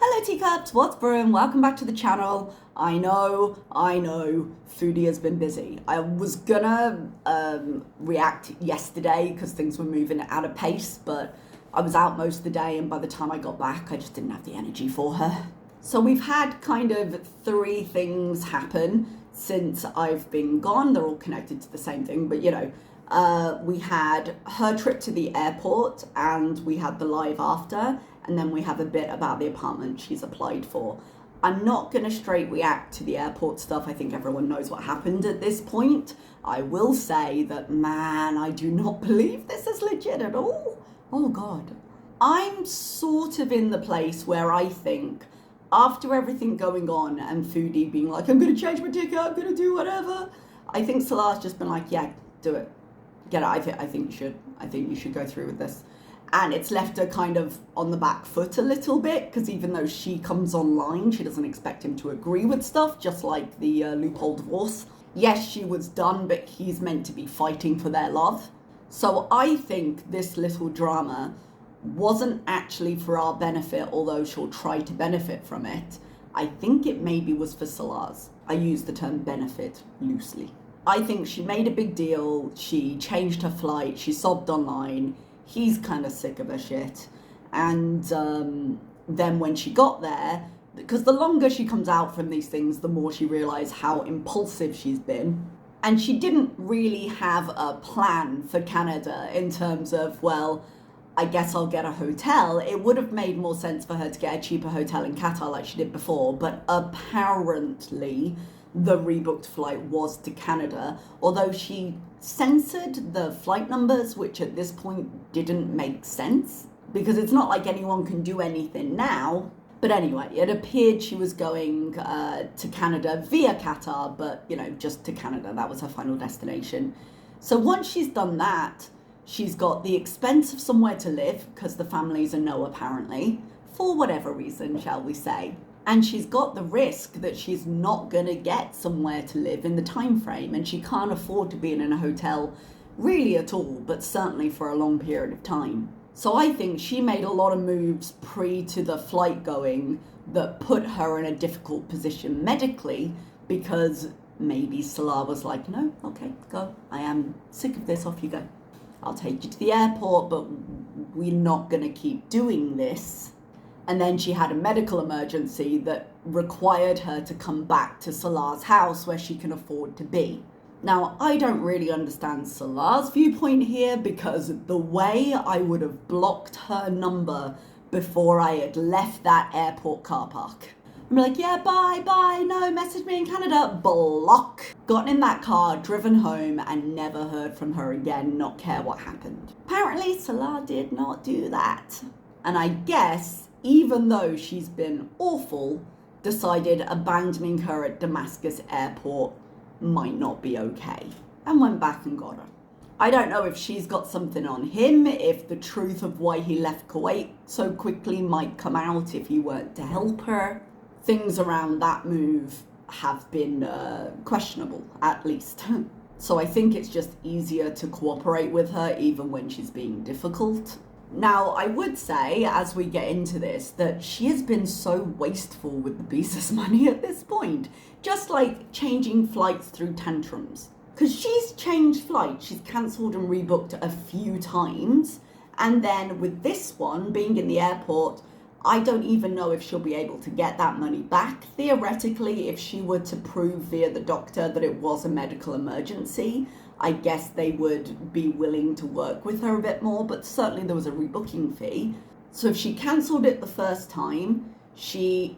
Hello teacups, what's brewing? Welcome back to the channel. I know, Foodie has been busy. I was gonna react yesterday because things were moving at a pace, but I was out most of the day and by the time I got back, I just didn't have the energy for her. So we've had kind of three things happen since I've been gone. They're all connected to the same thing, but we had her trip to the airport and we had the live after, and then we have a bit about the apartment she's applied for. I'm not going to straight react to the airport stuff. I think everyone knows what happened at this point. I will say that, man, I do not believe this is legit at all. Oh God. I'm sort of in the place where I think after everything going on and Foodie being like, I'm going to change my ticket, I'm going to do whatever, I think Salah's just been like, yeah, do it. Get it. I think you should. I think you should go through with this. And it's left her kind of on the back foot a little bit, because even though she comes online, she doesn't expect him to agree with stuff, just like the loophole divorce. Yes, she was done, but he's meant to be fighting for their love. So I think this little drama wasn't actually for our benefit, although she'll try to benefit from it. I think it maybe was for Salah's. I use the term benefit loosely. I think she made a big deal, she changed her flight, she sobbed online, he's kind of sick of her shit, and then when she got there, because the longer she comes out from these things, the more she realised how impulsive she's been, and she didn't really have a plan for Canada in terms of, well, I guess I'll get a hotel. It would have made more sense for her to get a cheaper hotel in Qatar like she did before, but apparently the rebooked flight was to Canada, although she censored the flight numbers, which at this point didn't make sense, because it's not like anyone can do anything now. But anyway, it appeared she was going to Canada via Qatar, but just to Canada. That was her final destination. So once she's done that, she's got the expense of somewhere to live, because the family's a no apparently, for whatever reason, shall we say. And she's got the risk that she's not going to get somewhere to live in the time frame, and she can't afford to be in a hotel really at all, but certainly for a long period of time. So I think she made a lot of moves pre to the flight going that put her in a difficult position medically, because maybe Salah was like, no, okay, go. I am sick of this, off you go. I'll take you to the airport, but we're not going to keep doing this. And then she had a medical emergency that required her to come back to Salah's house where she can afford to be. Now, I don't really understand Salah's viewpoint here, because the way I would have blocked her number before I had left that airport car park. I'm like, yeah, bye, no, message me in Canada, block. Gotten in that car, driven home, and never heard from her again, not care what happened. Apparently, Salah did not do that. And I guess, even though she's been awful, decided abandoning her at Damascus airport might not be okay, and went back and got her. I don't know if she's got something on him, if the truth of why he left Kuwait so quickly might come out if he weren't to help her. Things around that move have been questionable, at least. So I think it's just easier to cooperate with her even when she's being difficult. Now, I would say, as we get into this, that she has been so wasteful with the business money at this point. Just like changing flights through tantrums. Because she's changed flights, she's cancelled and rebooked a few times. And then with this one, being in the airport, I don't even know if she'll be able to get that money back. Theoretically, if she were to prove via the doctor that it was a medical emergency, I guess they would be willing to work with her a bit more, but certainly there was a rebooking fee. So if she cancelled it the first time,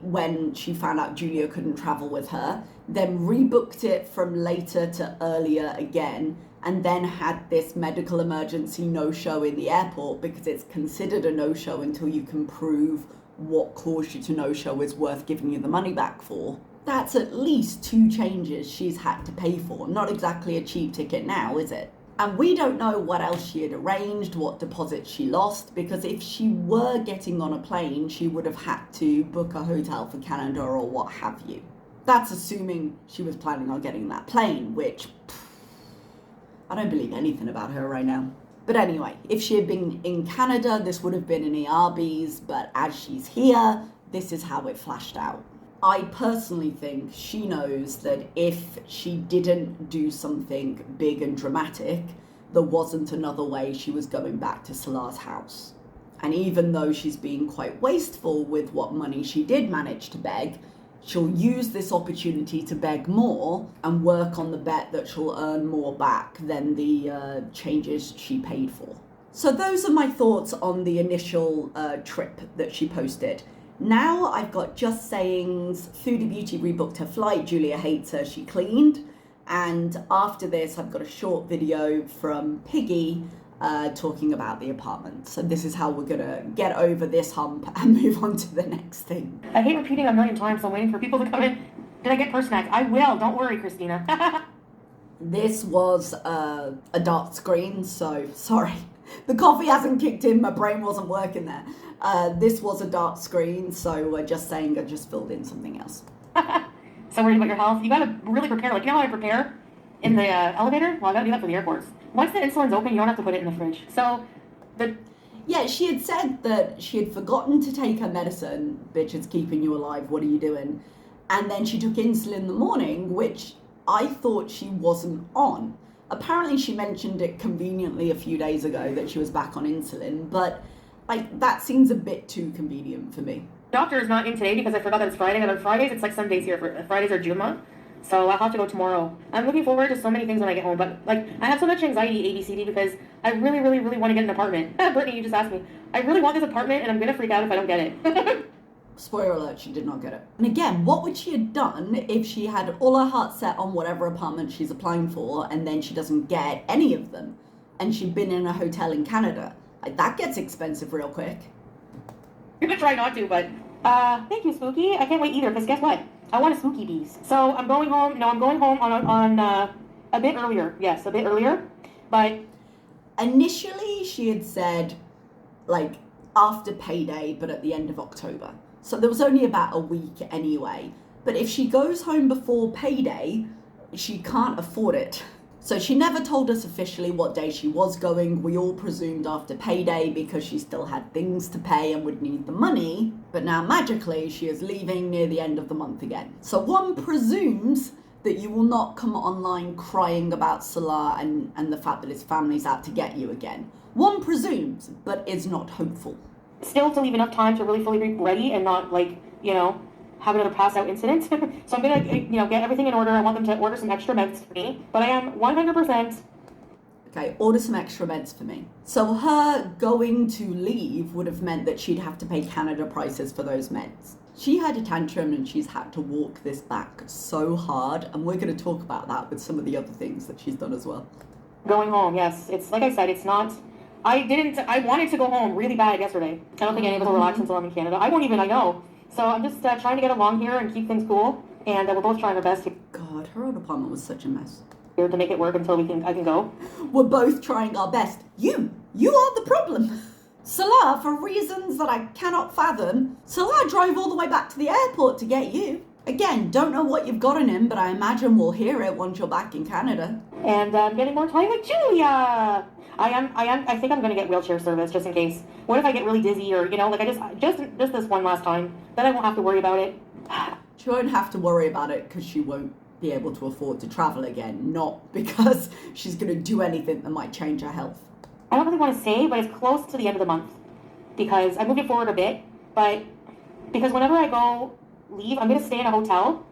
when she found out Julia couldn't travel with her, then rebooked it from later to earlier again, and then had this medical emergency no-show in the airport, because it's considered a no-show until you can prove what caused you to no-show is worth giving you the money back for. That's at least 2 changes she's had to pay for. Not exactly a cheap ticket now, is it? And we don't know what else she had arranged, what deposits she lost, because if she were getting on a plane, she would have had to book a hotel for Canada or what have you. That's assuming she was planning on getting that plane, which I don't believe anything about her right now. But anyway, if she had been in Canada, this would have been an ERBs, but as she's here, this is how it flashed out. I personally think she knows that if she didn't do something big and dramatic, there wasn't another way she was going back to Salah's house. And even though she's being quite wasteful with what money she did manage to beg, she'll use this opportunity to beg more and work on the bet that she'll earn more back than the changes she paid for. So those are my thoughts on the initial trip that she posted. Now I've got just sayings, Foodie Beauty rebooked her flight, Julia hates her, she cleaned. And after this, I've got a short video from Piggy talking about the apartment. So this is how we're gonna get over this hump and move on to the next thing. I hate repeating a million times, so I'm waiting for people to come in. Did I get purse snacks? I will, don't worry, Christina. This was a dark screen, so sorry. The coffee hasn't kicked in, my brain wasn't working there. This was a dark screen, so we're just saying I just filled in something else. So worried about your health? You gotta really prepare. Like, you know how I prepare in the elevator? Well, I gotta do that for the airports. Once the insulin's open, you don't have to put it in the fridge. So, Yeah, she had said that she had forgotten to take her medicine. Bitch, it's keeping you alive, what are you doing? And then she took insulin in the morning, which I thought she wasn't on. Apparently she mentioned it conveniently a few days ago that she was back on insulin, but like that seems a bit too convenient for me. Doctor is not in today because I forgot that it's Friday, and on Fridays it's like Sundays here. Fridays are June month, so I'll have to go tomorrow. I'm looking forward to so many things when I get home, but like I have so much anxiety, ABCD, because I really want to get an apartment. Brittany, you just asked me. I really want this apartment, and I'm gonna freak out if I don't get it. Spoiler alert, she did not get it. And again, what would she have done if she had all her heart set on whatever apartment she's applying for and then she doesn't get any of them and she'd been in a hotel in Canada? Like, that gets expensive real quick. I'm gonna try not to, but thank you, Spooky. I can't wait either, because guess what? I want a Spooky Bees. So I'm going home. No, I'm going home on a bit earlier. Yes, a bit earlier. But initially she had said like after payday, but at the end of October. So there was only about a week anyway. But if she goes home before payday, she can't afford it. So she never told us officially what day she was going. We all presumed after payday because she still had things to pay and would need the money. But now magically she is leaving near the end of the month again. So one presumes that you will not come online crying about Salah and the fact that his family's out to get you again. One presumes, but is not hopeful. Still to leave enough time to really fully be ready and not, like, you know, have another pass out incident. So I'm gonna, you know, get everything in order. I want them to order some extra meds for me, but I am 100%. Okay, order some extra meds for me. So her going to leave would have meant that she'd have to pay Canada prices for those meds. She had a tantrum and she's had to walk this back so hard, and we're going to talk about that with some of the other things that she's done as well. Going home, yes. It's like I said, it's not. I wanted to go home really bad yesterday. I don't think any of us will relax until I'm in Canada. I won't even, I know. So I'm just trying to get along here and keep things cool, and we're both trying our best to. God, her old apartment was such a mess. Here to make it work until I can go. We're both trying our best. You are the problem. Salah, for reasons that I cannot fathom, Salah drove all the way back to the airport to get you. Again, don't know what you've got in him, but I imagine we'll hear it once you're back in Canada. And getting more time with Julia. I think I'm going to get wheelchair service just in case. What if I get really dizzy or, you know, like I just this one last time, then I won't have to worry about it. She won't have to worry about it because she won't be able to afford to travel again, not because she's going to do anything that might change her health. I don't really want to say, but it's close to the end of the month because I moved it forward a bit, but because whenever I go leave, I'm going to stay in a hotel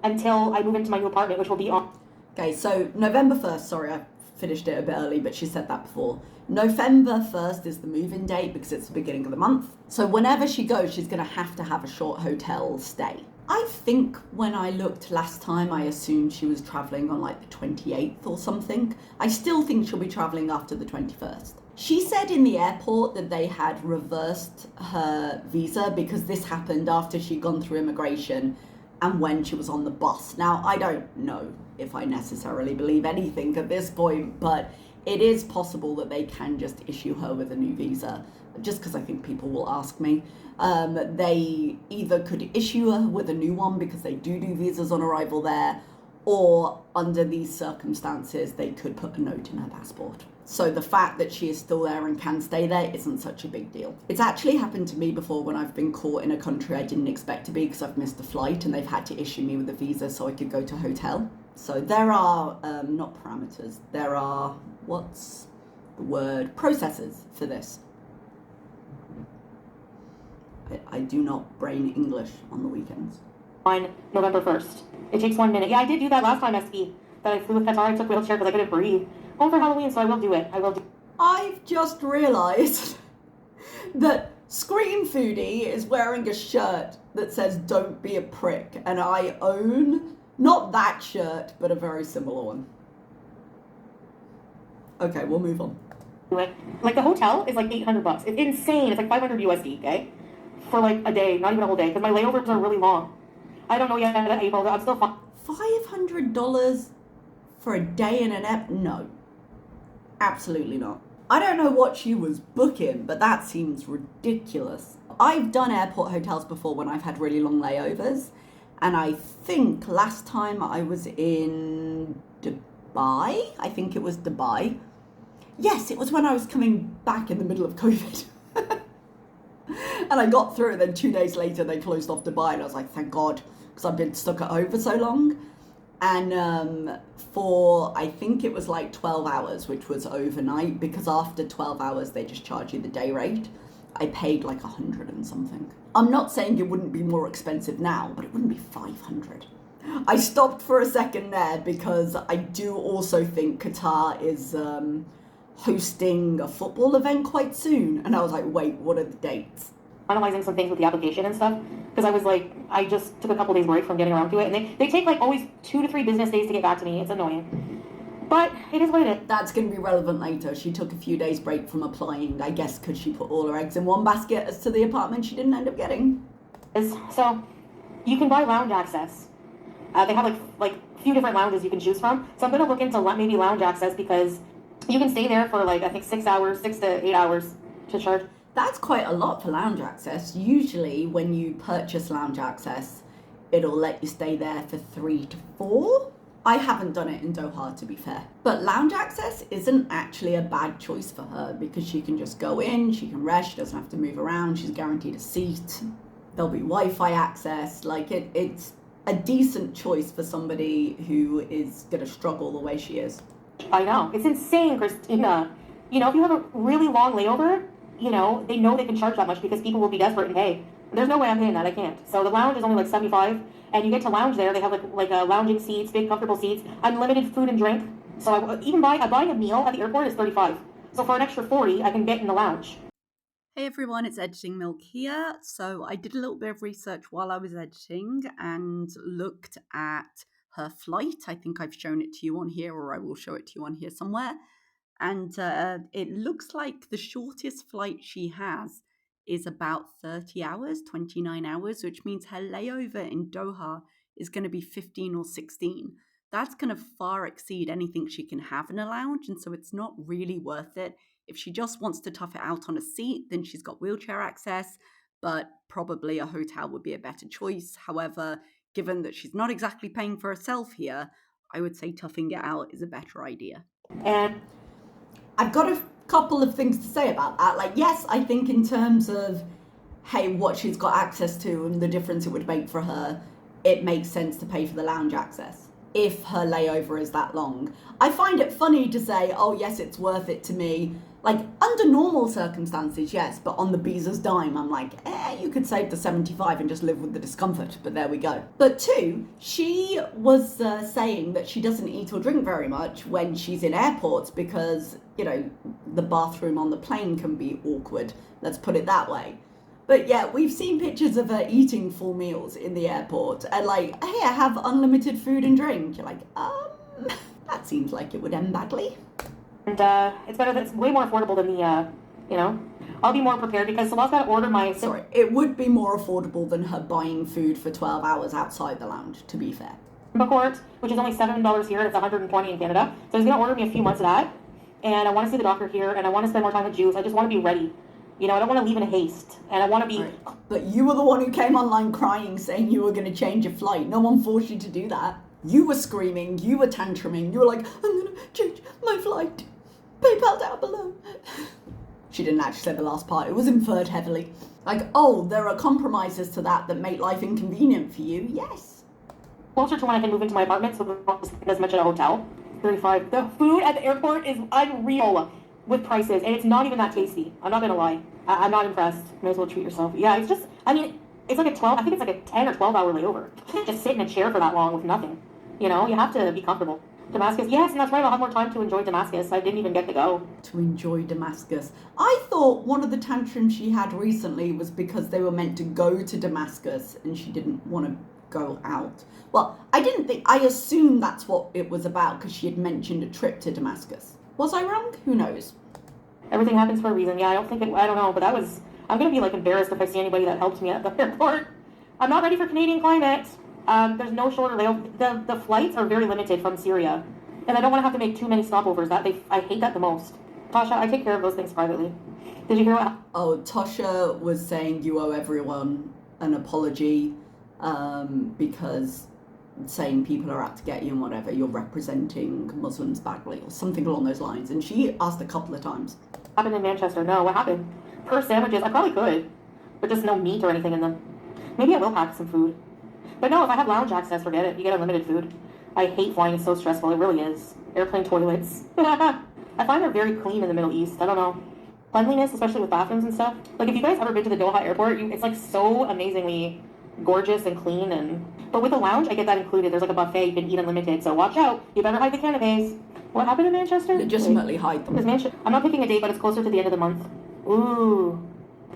until I move into my new apartment, which will be on. Okay, so November 1st, sorry, I finished it a bit early, but she said that before. November 1st is the move-in date because it's the beginning of the month. So whenever she goes, she's going to have a short hotel stay. I think when I looked last time, I assumed she was traveling on like the 28th or something. I still think she'll be traveling after the 21st. She said in the airport that they had reversed her visa because this happened after she'd gone through immigration and when she was on the bus. Now, I don't know if I necessarily believe anything at this point, but it is possible that they can just issue her with a new visa, just because I think people will ask me. They either could issue her with a new one because they do visas on arrival there, or under these circumstances, they could put a note in her passport. So the fact that she is still there and can stay there isn't such a big deal. It's actually happened to me before when I've been caught in a country I didn't expect to be because I've missed a flight and they've had to issue me with a visa so I could go to a hotel. So there are, not parameters, there are, what's the word, processes for this. I do not brain English on the weekends. On November 1st. It takes 1 minute. Yeah, I did do that last time, SB. That I flew with Qatar. I took wheelchair because I couldn't breathe. Home for Halloween, so I will do it. I've just realised that Scream Foodie is wearing a shirt that says "Don't be a prick," and I own not that shirt, but a very similar one. Okay, we'll move on. Do it. Like the hotel is like $800. It's insane. It's like 500 USD, okay? For like a day, not even a whole day, because my layovers are really long. I don't know yet at April, I'm still fine. $500 for a day in an app? No. Absolutely not. I don't know what she was booking, but that seems ridiculous. I've done airport hotels before when I've had really long layovers, and I think last time I was in Dubai, I think it was Dubai. Yes, it was when I was coming back in the middle of COVID. And I got through it, then 2 days later they closed off Dubai, and I was like, thank God, because I've been stuck at home for so long. And for, I think it was like 12 hours, which was overnight, because after 12 hours, they just charge you the day rate. I paid like 100 and something. I'm not saying it wouldn't be more expensive now, but it wouldn't be 500. I stopped for a second there because I do also think Qatar is hosting a football event quite soon. And I was like, wait, what are the dates? Finalizing some things with the application and stuff, because I was like, I just took a couple days break from getting around to it, and they take like always 2 to 3 business days to get back to me. It's annoying, but it is what it is. That's going to be relevant later. She took a few days break from applying, I guess, because she put all her eggs in one basket as to the apartment she didn't end up getting. So you can buy lounge access. They have like a few different lounges you can choose from. So I'm going to look into maybe lounge access, because you can stay there for like, I think 6 to 8 hours to charge. That's quite a lot for lounge access. Usually when you purchase lounge access, it'll let you stay there for 3 to 4. I haven't done it in Doha, to be fair. But lounge access isn't actually a bad choice for her, because she can just go in, she can rest, she doesn't have to move around, she's guaranteed a seat. There'll be Wi-Fi access. Like it's a decent choice for somebody who is gonna struggle the way she is. I know. It's insane, Christina. You know, if you have a really long layover, you know, they know they can charge that much because people will be desperate and pay. There's no way I'm paying that. I can't. So the lounge is only like $75, and you get to lounge there. They have like lounging seats, big comfortable seats, unlimited food and drink. So buying a meal at the airport is $35. So for an extra $40, I can get in the lounge. Hey everyone, it's Editing Milk here. So I did a little bit of research while I was editing and looked at her flight. I think I've shown it to you on here, or I will show it to you on here somewhere. And it looks like the shortest flight she has is about 30 hours, 29 hours, which means her layover in Doha is going to be 15 or 16. That's going to far exceed anything she can have in a lounge, and so it's not really worth it. If she just wants to tough it out on a seat, then she's got wheelchair access, but probably a hotel would be a better choice. However, given that she's not exactly paying for herself here, I would say toughing it out is a better idea. And I've got a couple of things to say about that. Like, yes, I think in terms of, hey, what she's got access to and the difference it would make for her, it makes sense to pay for the lounge access if her layover is that long. I find it funny to say, oh, yes, it's worth it to me. Like, under normal circumstances, yes, but on the Beeza's dime, I'm like, you could save the 75 and just live with the discomfort, but there we go. But two, she was saying that she doesn't eat or drink very much when she's in airports because, you know, the bathroom on the plane can be awkward, let's put it that way. But yeah, we've seen pictures of her eating full meals in the airport and like, hey, I have unlimited food and drink. You're like, that seems like it would end badly. And it's better. It's way more affordable than the, you know. I'll be more prepared because Salah's got to order my. Sorry, it would be more affordable than her buying food for 12 hours outside the lounge. To be fair. Court, which is only $7 here, and it's $120 in Canada. So he's gonna order me a few months of that, and I want to see the doctor here, and I want to spend more time with Juice. I just want to be ready. You know, I don't want to leave in haste, and I want to be. Right. But you were the one who came online crying, saying you were going to change your flight. No one forced you to do that. You were screaming. You were tantruming. You were like, I'm going to change my flight. PayPal down below. She didn't actually say the last part. It was inferred heavily. Like, oh, there are compromises to that make life inconvenient for you. Yes. Closer to when I can move into my apartment, so we won't spend as much at a hotel. 35. The food at the airport is unreal with prices, and it's not even that tasty. I'm not gonna lie. I'm not impressed. May as well treat yourself. Yeah, it's just, I mean, it's like I think it's like a 10 or 12 hour layover. You can't just sit in a chair for that long with nothing. You know, you have to be comfortable. Damascus, yes, and that's right, I'll have more time to enjoy Damascus. I didn't even get to go. To enjoy Damascus. I thought one of the tantrums she had recently was because they were meant to go to Damascus and she didn't want to go out. Well, I assumed that's what it was about because she had mentioned a trip to Damascus. Was I wrong? Who knows? Everything happens for a reason. Yeah, I don't know, but I'm gonna be like embarrassed if I see anybody that helps me at the airport. I'm not ready for Canadian climate. There's no shorter layover. The flights are very limited from Syria, and I don't want to have to make too many stopovers. I hate that the most. Tasha, I take care of those things privately. Did you hear what? Oh, Tasha was saying you owe everyone an apology because saying people are out to get you and whatever, you're representing Muslims badly or something along those lines. And she asked a couple of times. Happened in Manchester? No, what happened? Per sandwiches, I probably could, but just no meat or anything in them. Maybe I will pack some food. But no, if I have lounge access, forget it. You get unlimited food. I hate flying. It's so stressful. It really is. Airplane toilets. I find they're very clean in the Middle East. I don't know. Cleanliness, especially with bathrooms and stuff. Like, if you guys ever been to the Doha airport, it's like so amazingly gorgeous and clean. But with a lounge, I get that included. There's like a buffet. You can eat unlimited. So watch out. You better hide the canapes. What happened in Manchester? Legitimately hide them. I'm not picking a date, but it's closer to the end of the month. Ooh.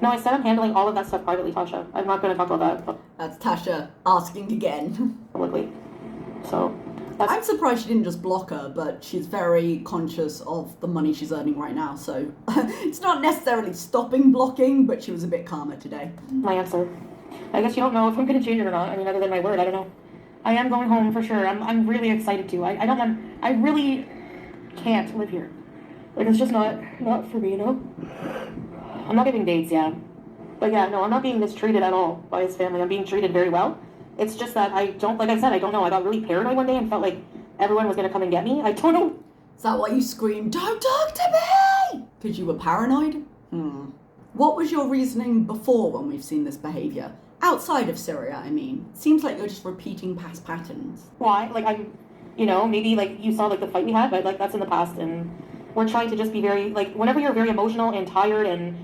No, I said I'm handling all of that stuff privately, Tasha. I'm not going to talk about that. That's Tasha asking again. Publicly. So, I'm surprised she didn't just block her, but she's very conscious of the money she's earning right now. So, it's not necessarily stopping blocking, but she was a bit calmer today. My answer. I guess you don't know if I'm going to change it or not. I mean, other than my word, I don't know. I am going home for sure. I'm really excited to. I really can't live here. Like, it's just not for me, you know? I'm not giving dates, yeah. But yeah, no, I'm not being mistreated at all by his family. I'm being treated very well. It's just that I don't know. I got really paranoid one day and felt like everyone was going to come and get me. I don't know. Is that why you screamed, "Don't talk to me"? Because you were paranoid? What was your reasoning before when we've seen this behaviour? Outside of Syria, I mean. Seems like you're just repeating past patterns. Why? Like, maybe like you saw like the fight we had, but like that's in the past, and we're trying to just be very, like, whenever you're very emotional and tired and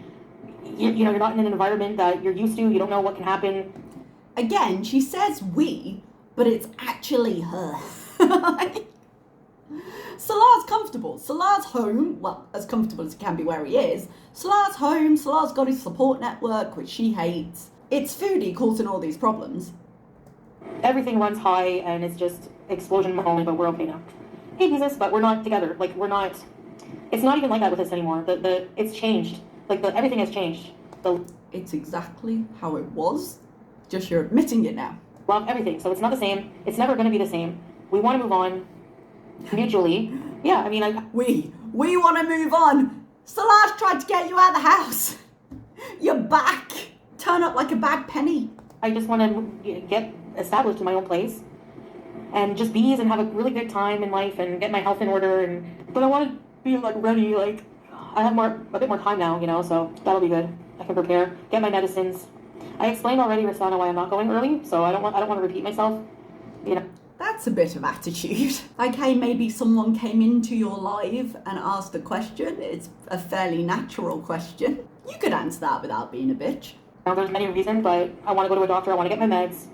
you're not in an environment that you're used to, you don't know what can happen. Again, she says we, but it's actually her. Salah's comfortable. Salah's home, well, as comfortable as he can be where he is. Salah's home, Salah's got his support network, which she hates. It's Foodie causing all these problems. Everything runs high and it's just explosion moment, but we're okay now. Hey, Jesus, but we're not together. Like, we're not, it's not even like that with us anymore. It's changed. Like, everything has changed. It's exactly how it was, just you're admitting it now. Love everything, so it's not the same. It's never going to be the same. We want to move on mutually. Yeah, I mean, we want to move on. Salah's tried to get you out of the house. You're back. Turn up like a bad penny. I just want to get established in my own place and just be easy and have a really good time in life and get my health in order. But I want to be like ready. Like, I have a bit more time now, you know, so that'll be good. I can prepare, get my medicines. I explained already, Rosanna, why I'm not going early, so I don't want to repeat myself, you know. That's a bit of attitude. Okay, maybe someone came into your live and asked a question. It's a fairly natural question. You could answer that without being a bitch. Now, there's many reasons, but I want to go to a doctor. I want to get my meds.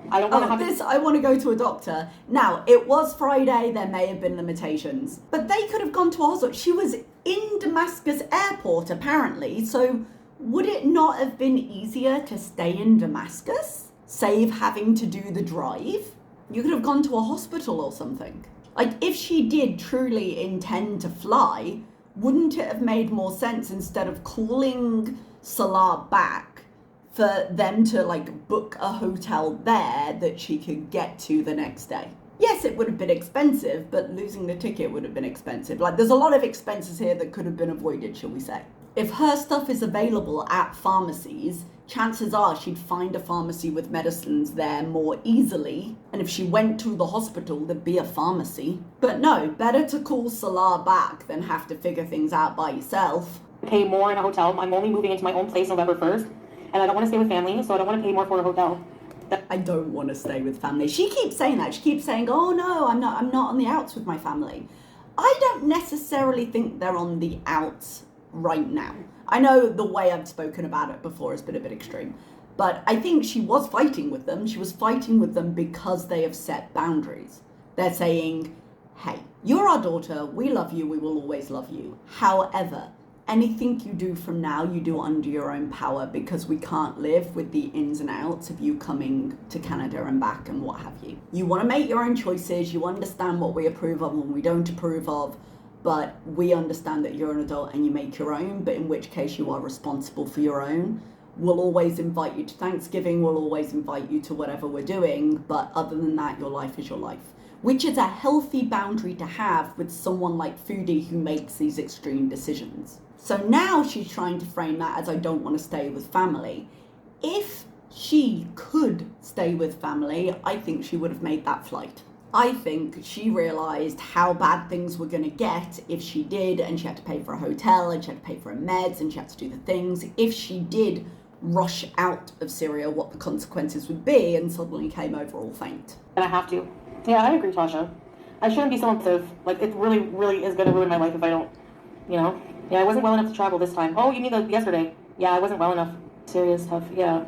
I don't want to have I want to go to a doctor. Now, it was Friday. There may have been limitations, but they could have gone to a hospital. She was in Damascus airport, apparently. So would it not have been easier to stay in Damascus? Save having to do the drive? You could have gone to a hospital or something. Like, if she did truly intend to fly, wouldn't it have made more sense instead of calling Salah back for them to, like, book a hotel there that she could get to the next day? Yes, it would have been expensive, but losing the ticket would have been expensive. Like, there's a lot of expenses here that could have been avoided, shall we say. If her stuff is available at pharmacies, chances are she'd find a pharmacy with medicines there more easily. And if she went to the hospital, there'd be a pharmacy. But no, better to call Salah back than have to figure things out by yourself. Pay more in a hotel. I'm only moving into my own place November 1st, and I don't want to stay with family, so I don't want to pay more for a hotel. I don't want to stay with family. She keeps saying that. She keeps saying, oh no, I'm not on the outs with my family. I don't necessarily think they're on the outs right now. I know the way I've spoken about it before has been a bit extreme, but I think she was fighting with them. She was fighting with them because they have set boundaries. They're saying, hey, you're our daughter. We love you. We will always love you. However, anything you do from now, you do under your own power, because we can't live with the ins and outs of you coming to Canada and back and what have you. You want to make your own choices. You understand what we approve of and we don't approve of, but we understand that you're an adult and you make your own, but in which case you are responsible for your own. We'll always invite you to Thanksgiving. We'll always invite you to whatever we're doing. But other than that, your life is your life, which is a healthy boundary to have with someone like Foodie who makes these extreme decisions. So now she's trying to frame that as I don't want to stay with family. If she could stay with family, I think she would have made that flight. I think she realised how bad things were going to get if she did, and she had to pay for a hotel, and she had to pay for her meds, and she had to do the things. If she did rush out of Syria, what the consequences would be, and suddenly came over all faint. And I have to. Yeah, I agree, Tasha. I shouldn't be so impulsive. Like, it really, really is going to ruin my life if I don't, you know? Yeah, I wasn't well enough to travel this time. Oh, you mean yesterday? Yeah, I wasn't well enough. Serious stuff, yeah.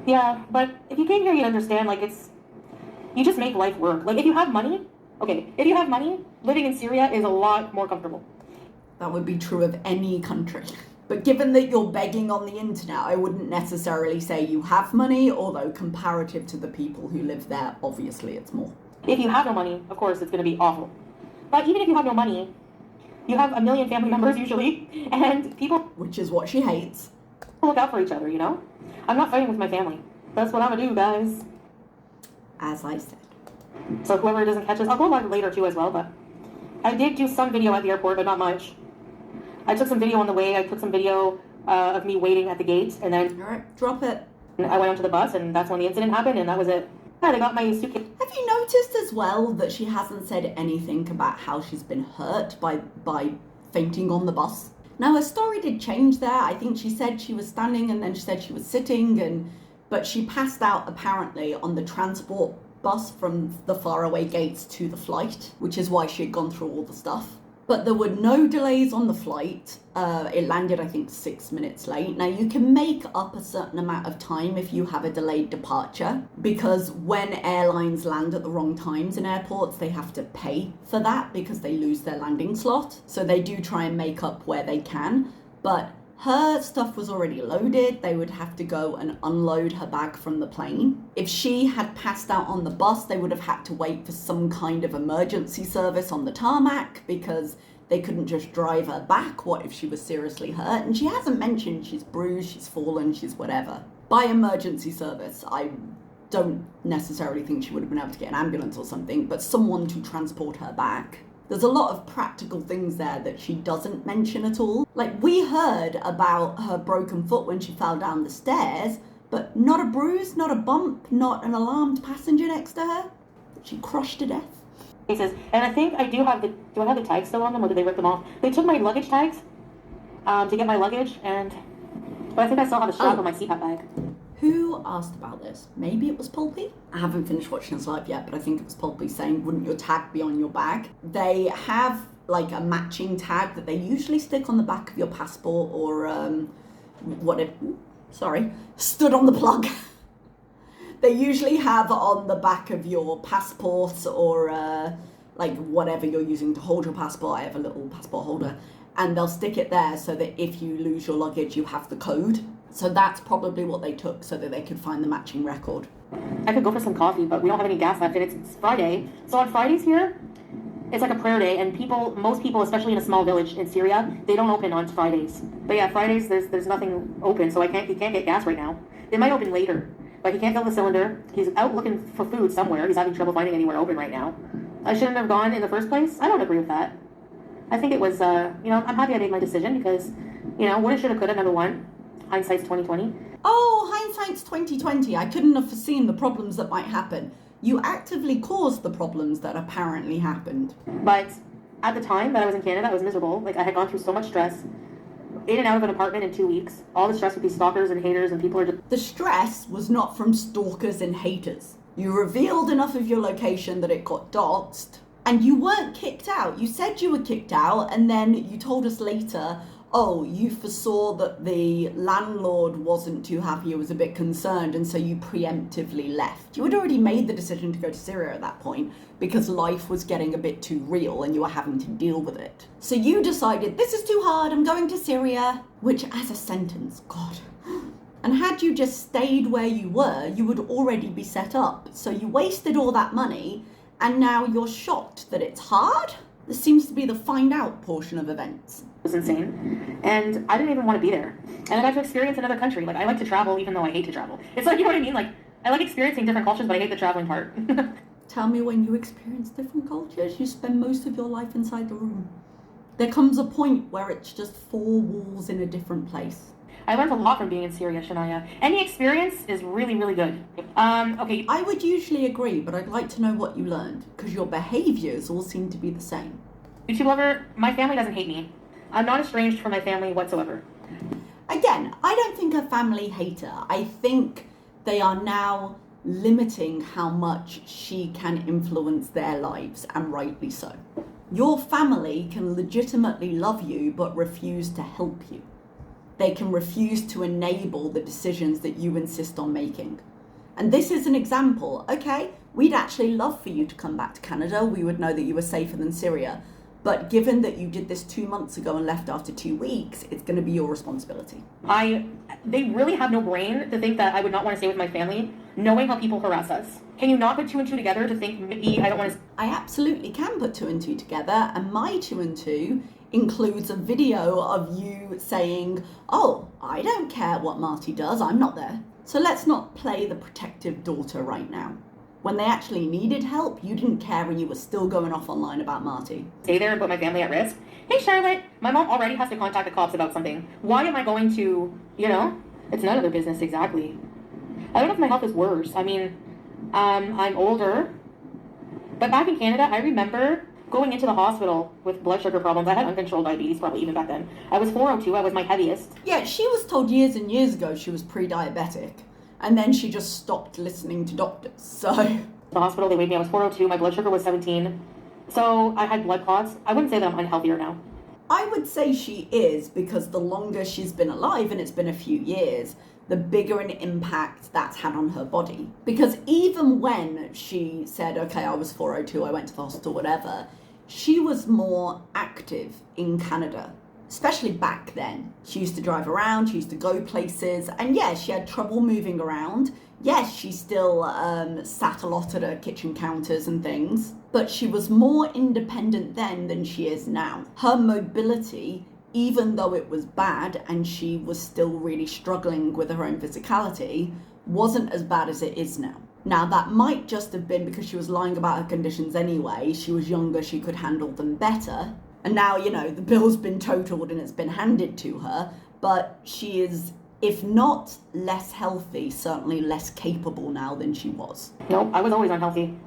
Yeah, but if you came here, you'd understand, like, you just make life work. Like, if you have money, living in Syria is a lot more comfortable. That would be true of any country. But given that you're begging on the internet, I wouldn't necessarily say you have money, although comparative to the people who live there, obviously it's more. If you have no money, of course, it's going to be awful. But even if you have no money, you have a million family members usually, and people... Which is what she hates. Look out for each other, you know? I'm not fighting with my family. That's what I'm going to do, guys. As I said. So whoever doesn't catch us, I'll go live later too as well, but I did do some video at the airport, but not much. I took some video on the way. I took some video of me waiting at the gate, and then... All right, drop it. I went onto the bus, and that's when the incident happened, and that was it. Yeah, they got my suitcase. Have you noticed as well that she hasn't said anything about how she's been hurt by fainting on the bus? Now, her story did change there. I think she said she was standing and then she said she was sitting, but she passed out apparently on the transport bus from the faraway gates to the flight, which is why she had gone through all the stuff. But there were no delays on the flight. It landed, I think, 6 minutes late. Now, you can make up a certain amount of time if you have a delayed departure, because when airlines land at the wrong times in airports, they have to pay for that because they lose their landing slot. So they do try and make up where they can. But her stuff was already loaded. They would have to go and unload her bag from the plane. If she had passed out on the bus, they would have had to wait for some kind of emergency service on the tarmac because they couldn't just drive her back. What if she was seriously hurt? And she hasn't mentioned she's bruised, she's fallen, she's whatever. By emergency service, I don't necessarily think she would have been able to get an ambulance or something, but someone to transport her back. There's a lot of practical things there that she doesn't mention at all. Like, we heard about her broken foot when she fell down the stairs, but not a bruise, not a bump, not an alarmed passenger next to her. She crushed to death. He says, and I think I do I have the tags still on them, or did they rip them off? They took my luggage tags to get my luggage, but I think I still have a strap on my CPAP bag. Who asked about this? Maybe it was Pulpy? I haven't finished watching this live yet, but I think it was Pulpy saying, wouldn't your tag be on your bag? They have like a matching tag that they usually stick on the back of your passport or stood on the plug. They usually have on the back of your passport or like whatever you're using to hold your passport. I have a little passport holder, and they'll stick it there so that if you lose your luggage, you have the code. So that's probably what they took so that they could find the matching record. I could go for some coffee, but we don't have any gas left, and it's Friday. So on Fridays here, it's like a prayer day, and most people, especially in a small village in Syria, they don't open on Fridays. But yeah, Fridays, there's nothing open, so he can't get gas right now. They might open later, but he can't fill the cylinder. He's out looking for food somewhere. He's having trouble finding anywhere open right now. I shouldn't have gone in the first place. I don't agree with that. I think it was, I'm happy I made my decision because You know, woulda, shoulda, coulda, number one. Hindsight's 2020. Oh, hindsight's 2020. I couldn't have foreseen the problems that might happen. You actively caused the problems that apparently happened. But at the time that I was in Canada, I was miserable. Like, I had gone through so much stress. In and out of an apartment in 2 weeks. All the stress with these stalkers and haters, and people are just... The stress was not from stalkers and haters. You revealed enough of your location that it got doxed, and you weren't kicked out. You said you were kicked out, and then you told us later, oh, you foresaw that the landlord wasn't too happy, was a bit concerned, and so you preemptively left. You had already made the decision to go to Syria at that point because life was getting a bit too real and you were having to deal with it. So you decided, this is too hard, I'm going to Syria, which as a sentence, God. And had you just stayed where you were, you would already be set up. So you wasted all that money and now you're shocked that it's hard? This seems to be the find out portion of events. It was insane. And I didn't even want to be there. And I got to experience another country. Like, I like to travel even though I hate to travel. It's like, you know what I mean? Like, I like experiencing different cultures, but I hate the traveling part. Tell me when you experience different cultures, you spend most of your life inside the room. There comes a point where it's just four walls in a different place. I learned a lot from being in Syria, Shania. Any experience is really, really good. Okay. I would usually agree, but I'd like to know what you learned, because your behaviors all seem to be the same. YouTube lover, my family doesn't hate me. I'm not estranged from my family whatsoever. Again, I don't think a family hater. I think they are now limiting how much she can influence their lives, and rightly so. Your family can legitimately love you, but refuse to help you. They can refuse to enable the decisions that you insist on making. And this is an example. Okay, we'd actually love for you to come back to Canada. We would know that you were safer than Syria. But given that you did this 2 months ago and left after 2 weeks, it's going to be your responsibility. They really have no brain to think that I would not want to stay with my family, knowing how people harass us. Can you not put 2 and 2 together to think maybe I don't want to... I absolutely can put 2 and 2 together, and my 2 and 2 includes a video of you saying, oh, I don't care what Marty does, I'm not there. So let's not play the protective daughter right now. When they actually needed help, you didn't care and you were still going off online about Marty. Stay there and put my family at risk? Hey, Charlotte, my mom already has to contact the cops about something. Why am I going to, you know? It's none of their business, exactly. I don't know if my health is worse. I mean, I'm older. But back in Canada, I remember going into the hospital with blood sugar problems. I had uncontrolled diabetes probably even back then. I was 402, I was my heaviest. Yeah, she was told years and years ago she was pre-diabetic. And then she just stopped listening to doctors, so... The hospital, they weighed me, I was 402, my blood sugar was 17. So I had blood clots. I wouldn't say that I'm unhealthier now. I would say she is, because the longer she's been alive, and it's been a few years, the bigger an impact that's had on her body. Because even when she said, okay, I was 402, I went to the hospital, whatever, she was more active in Canada. Especially back then. She used to drive around, she used to go places, and yes, she had trouble moving around. Yes, she still sat a lot at her kitchen counters and things, but she was more independent then than she is now. Her mobility, even though it was bad and she was still really struggling with her own physicality, wasn't as bad as it is now. Now, that might just have been because she was lying about her conditions anyway. She was younger, she could handle them better. And now, you know, the bill's been totaled and it's been handed to her, but she is, if not less healthy, certainly less capable now than she was. Nope, I was always unhealthy.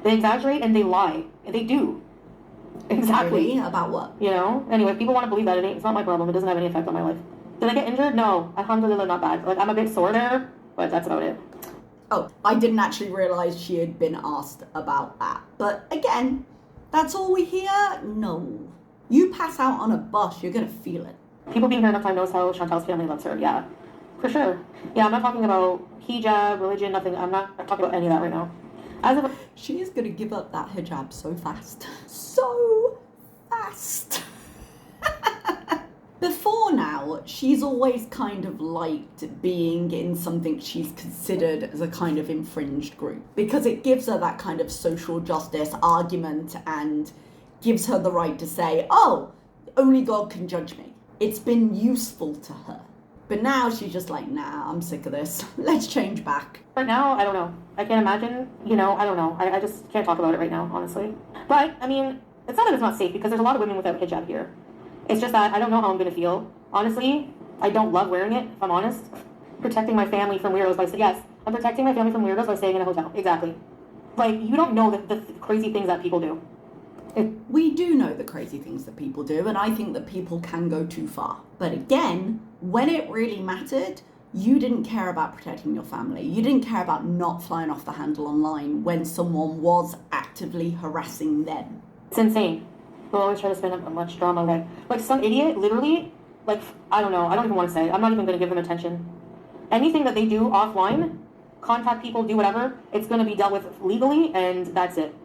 They exaggerate and they lie. They do. Exactly. Really? About what? You know? Anyway, if people want to believe that, it's not my problem. It doesn't have any effect on my life. Did I get injured? No. Alhamdulillah, not bad. Like, I'm a bit sore there, but that's about it. Oh, I didn't actually realise she had been asked about that. But again, that's all we hear? No. You pass out on a bus, you're going to feel it. People being here enough time knows how Chantal's family loves her. Yeah, for sure. Yeah, I'm not talking about hijab, religion, nothing. I'm not talking about any of that right now. She is going to give up that hijab so fast. So fast. Before now, she's always kind of liked being in something she's considered as a kind of infringed group, because it gives her that kind of social justice argument and gives her the right to say, oh, only God can judge me. It's been useful to her. But now she's just like, nah, I'm sick of this. Let's change back. Right now, I don't know. I can't imagine, you know, I don't know. I just can't talk about it right now, honestly. But, I mean, it's not that it's not safe, because there's a lot of women without hijab here. It's just that I don't know how I'm going to feel. Honestly, I don't love wearing it, if I'm honest. Protecting my family from weirdos by saying, yes, I'm protecting my family from weirdos by staying in a hotel. Exactly. Like, you don't know the crazy things that people do. We do know the crazy things that people do, and I think that people can go too far. But again, when it really mattered, you didn't care about protecting your family. You didn't care about not flying off the handle online when someone was actively harassing them. It's insane. They'll always try to spin up much drama. Like some idiot, literally, like, I don't know. I don't even want to say. I'm not even going to give them attention. Anything that they do offline, contact people, do whatever, it's going to be dealt with legally, and that's it.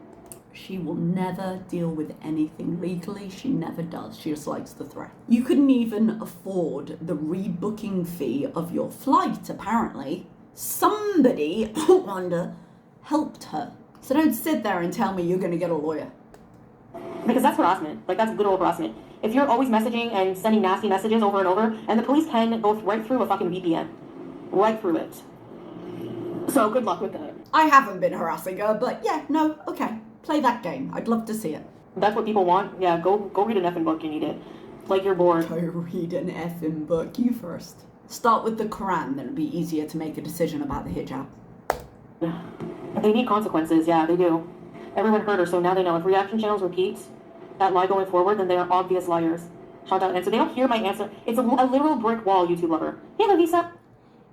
She will never deal with anything legally. She never does. She just likes the threat. You couldn't even afford the rebooking fee of your flight, apparently. Somebody, I wonder, helped her. So don't sit there and tell me you're going to get a lawyer. Because that's harassment. Like, that's good old harassment. If you're always messaging and sending nasty messages over and over, and the police can go right through a fucking VPN. Right through it. So good luck with that. I haven't been harassing her, but yeah, no, okay. Play that game. I'd love to see it. That's what people want. Yeah, go read an effing book. You need it. Like, you're bored. Go read an effing book. You first. Start with the Quran, then it'll be easier to make a decision about the hijab. They need consequences. Yeah, they do. Everyone heard her, so now they know. If reaction channels repeat that lie going forward, then they are obvious liars. Shout out. And so they don't hear my answer. It's a literal brick wall, YouTube lover. Hey, Lavisa.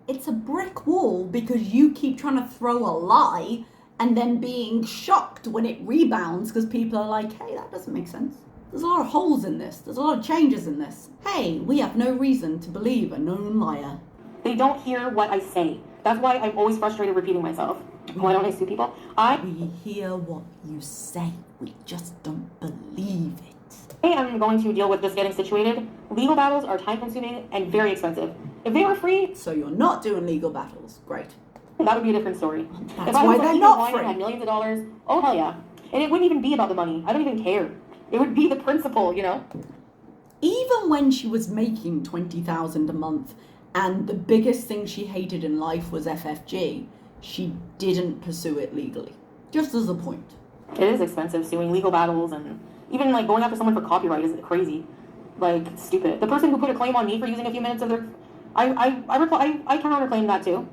It's a brick wall because you keep trying to throw a lie and then being shocked when it rebounds because people are like, hey, that doesn't make sense. There's a lot of holes in this. There's a lot of changes in this. Hey, we have no reason to believe a known liar. They don't hear what I say. That's why I'm always frustrated repeating myself. Why don't I sue people? We hear what you say. We just don't believe it. Hey, I'm going to deal with just getting situated. Legal battles are time-consuming and very expensive. If they were free... So you're not doing legal battles. Great. That would be a different story. That's why they're not free. I had millions of dollars. Oh, hell yeah. And it wouldn't even be about the money. I don't even care. It would be the principle, you know? Even when she was making $20,000 a month and the biggest thing she hated in life was FFG, she didn't pursue it legally. Just as a point. It is expensive suing legal battles, and even like going after someone for copyright is crazy. Like, stupid. The person who put a claim on me for using a few minutes of their... I counterclaim that too.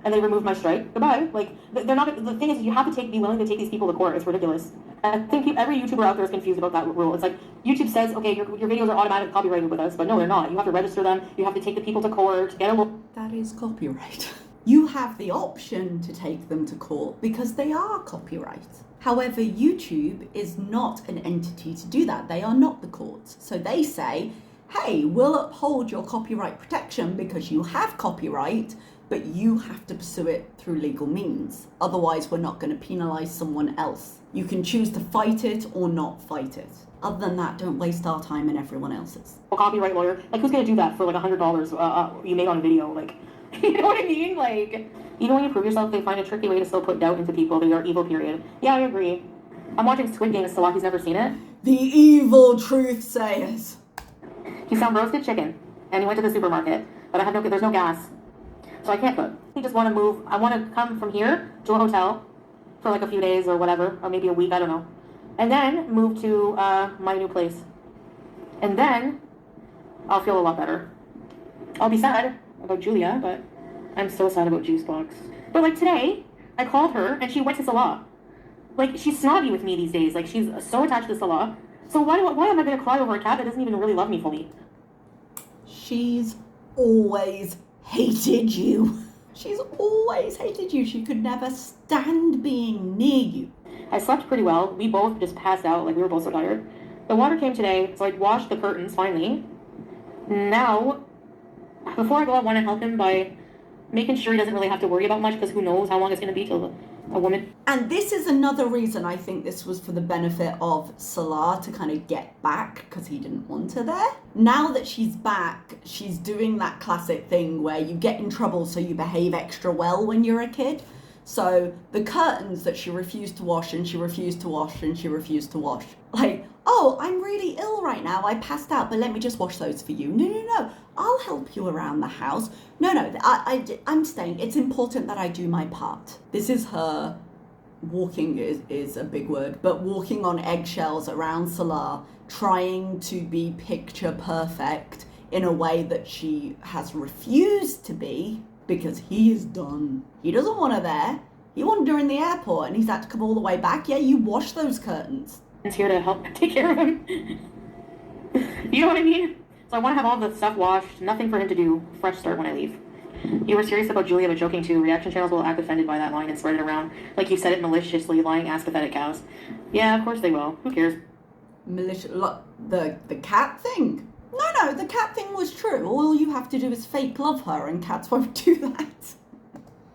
And they removed my strike. Goodbye. Like, they're not... The thing is, you have to be willing to take these people to court. It's ridiculous. I think every YouTuber out there is confused about that rule. It's like, YouTube says, okay, your videos are automatically copyrighted with us, but no, they're not. You have to register them. You have to take the people to court, get a... That is copyright. You have the option to take them to court because they are copyright. However, YouTube is not an entity to do that. They are not the courts. So they say, hey, we'll uphold your copyright protection because you have copyright, but you have to pursue it through legal means. Otherwise, we're not going to penalize someone else. You can choose to fight it or not fight it. Other than that, don't waste our time and everyone else's. A copyright lawyer, like, who's going to do that for like $100 you made on a video? Like, you know what I mean? Like, even when you prove yourself, they find a tricky way to still put doubt into people that you're evil, period. Yeah, I agree. I'm watching Squid Game. Salaki's never seen it. The evil truth sayers. He found roasted chicken, and he went to the supermarket, but there's no gas, so I can't cook. I just want to move. I want to come from here to a hotel for like a few days or whatever, or maybe a week, I don't know, and then move to my new place, and then I'll feel a lot better. I'll be sad about Julia, but I'm so sad about Juice Box. But like today, I called her and she went to Salah. Like, she's snobby with me these days. Like, she's so attached to Salah. So why am I going to cry over a cat that doesn't even really love me fully? She's always hated you. She's always hated you. She could never stand being near you. I slept pretty well. We both just passed out. Like, we were both so tired. The water came today, so I washed the curtains finally. Now, before I go, I want to help him by making sure he doesn't really have to worry about much, because who knows how long it's going to be till a woman... And this is another reason I think this was for the benefit of Salah to kind of get back, because he didn't want her there. Now that she's back, she's doing that classic thing where you get in trouble so you behave extra well when you're a kid. So the curtains that she refused to wash and she refused to wash and she refused to wash. Like, oh, I'm really ill right now. I passed out, but let me just wash those for you. No. I'll help you around the house. No, I'm staying. It's important that I do my part. This is her walking is a big word, but walking on eggshells around Salah, trying to be picture perfect in a way that she has refused to be because he is done. He doesn't want her there. He wanted her in the airport and he's had to come all the way back. Yeah, you wash those curtains. It's here to help take care of him. You know what I mean? So I want to have all the stuff washed, nothing for him to do, fresh start when I leave. You were serious about Julia, but joking too. Reaction channels will act offended by that line and spread it around. Like you said it maliciously, lying ass pathetic cows. Yeah, of course they will. Who cares? The cat thing? No, the cat thing was true. All you have to do is fake love her and cats won't do that.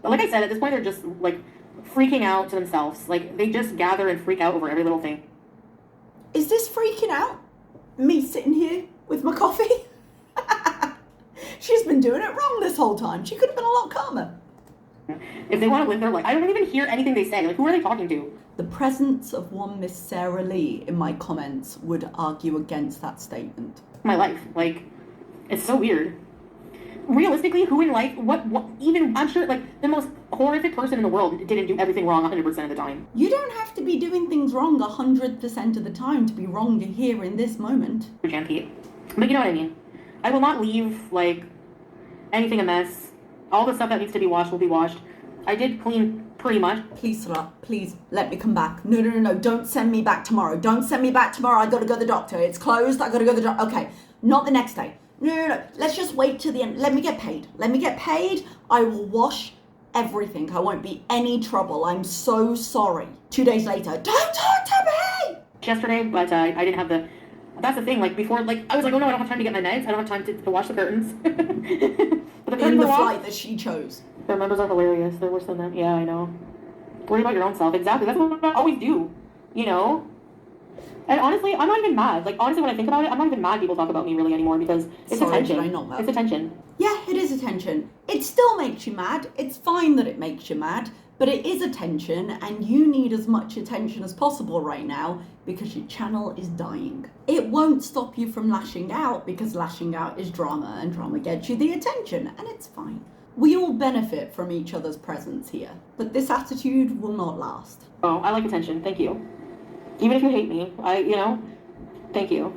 But like I said, at this point they're just like freaking out to themselves. Like they just gather and freak out over every little thing. Is this freaking out? Me sitting here with my coffee? She's been doing it wrong this whole time. She could have been a lot calmer. If they want to live their life, I don't even hear anything they say. Like, who are they talking to? The presence of one Miss Sarah Lee in my comments would argue against that statement. My life, like, it's so weird. Realistically, who in life, what, even, I'm sure, like, the most horrific person in the world didn't do everything wrong 100% of the time. You don't have to be doing things wrong 100% of the time to be wrong here in this moment. Jan Pete. But you know what I mean. I will not leave, like, anything a mess. All the stuff that needs to be washed will be washed. I did clean pretty much. Please, Salah, please, let me come back. No, don't send me back tomorrow. Don't send me back tomorrow. I gotta go to the doctor. It's closed. I gotta go to the doctor. Okay, not the next day. No. Let's just wait till the end. Let me get paid. I will wash everything. I won't be any trouble. I'm so sorry. 2 days later, don't talk to me! Yesterday, but I didn't have the... That's the thing, like, before, like, I was like, oh no, I don't have time to get my meds. I don't have time to wash the curtains. But the in the flight that she chose. Their members are hilarious. They're worse than them. Yeah, I know. Worry about your own self. Exactly. That's what I always do. You know? And honestly, I'm not even mad. Like, honestly, when I think about it, I'm not even mad people talk about me really anymore because it's attention. Did I not know? It's attention. Yeah, it is attention. It still makes you mad. It's fine that it makes you mad, but it is attention and you need as much attention as possible right now because your channel is dying. It won't stop you from lashing out because lashing out is drama and drama gets you the attention and it's fine. We all benefit from each other's presence here, but this attitude will not last. Oh, I like attention. Thank you. Even if you hate me, thank you.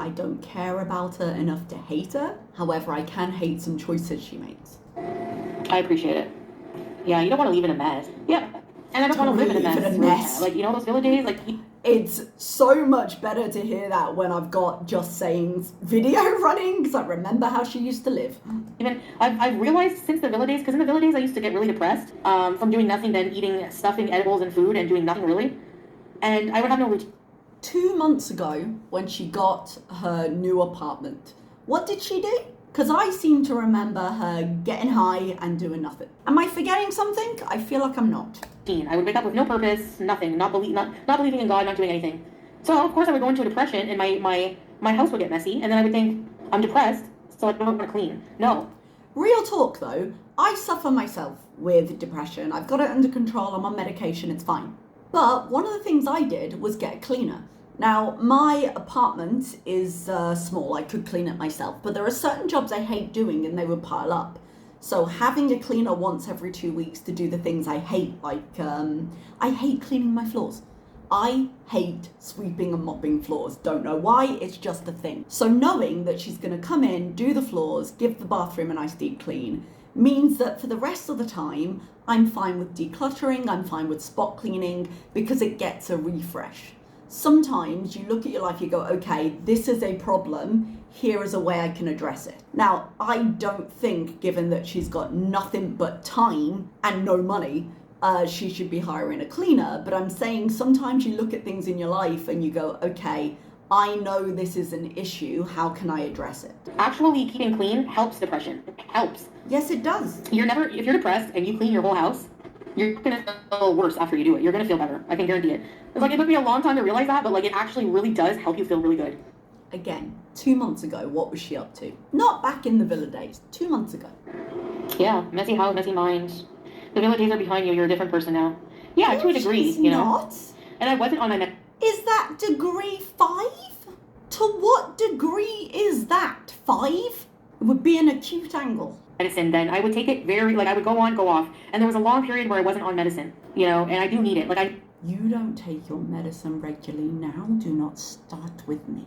I don't care about her enough to hate her. However, I can hate some choices she makes. I appreciate it. Yeah, you don't want to leave in a mess. Yeah, and I don't want to live in a mess. Like, you know those village days? Like, it's so much better to hear that when I've got Just Saying's video running, because I remember how she used to live. Even, I've realized since the village days, because in the village days I used to get really depressed from doing nothing then eating stuffing, edibles, and food and doing nothing really. And I would have no routine. 2 months ago, when she got her new apartment, what did she do? Because I seem to remember her getting high and doing nothing. Am I forgetting something? I feel like I'm not. I would wake up with no purpose, nothing, not believing in God, not doing anything. So of course I would go into a depression and my house would get messy and then I would think, I'm depressed, so I don't want to clean. No. Real talk though, I suffer myself with depression. I've got it under control, I'm on medication, it's fine. But one of the things I did was get a cleaner. Now, my apartment is small, I could clean it myself, but there are certain jobs I hate doing and they would pile up. So having a cleaner once every 2 weeks to do the things I hate, like I hate cleaning my floors. I hate sweeping and mopping floors. Don't know why, it's just a thing. So knowing that she's gonna come in, do the floors, give the bathroom a nice deep clean, means that for the rest of the time, I'm fine with decluttering, I'm fine with spot cleaning, because it gets a refresh. Sometimes you look at your life, you go, okay, this is a problem, here is a way I can address it. Now, I don't think, given that she's got nothing but time and no money, she should be hiring a cleaner, but I'm saying sometimes you look at things in your life and you go, okay, I know this is an issue, how can I address it? Actually, keeping clean helps depression. It helps. Yes, it does. If you're depressed and you clean your whole house, you're going to feel worse after you do it. You're going to feel better. I can guarantee it. It's like, it took me a long time to realize that, but like, it actually really does help you feel really good. Again, 2 months ago, what was she up to? Not back in the villa days, 2 months ago. Yeah, messy house, messy mind. The villa days are behind you. You're a different person now. Yeah, to a degree, you know. Not. And I wasn't on my... Is that degree 5? To what degree is that? 5? It would be an acute angle. medicine, then I would take it very, like, I would go on, go off. And there was a long period where I wasn't on medicine, you know, and I do need it. Like, You don't take your medicine regularly now. Do not start with me.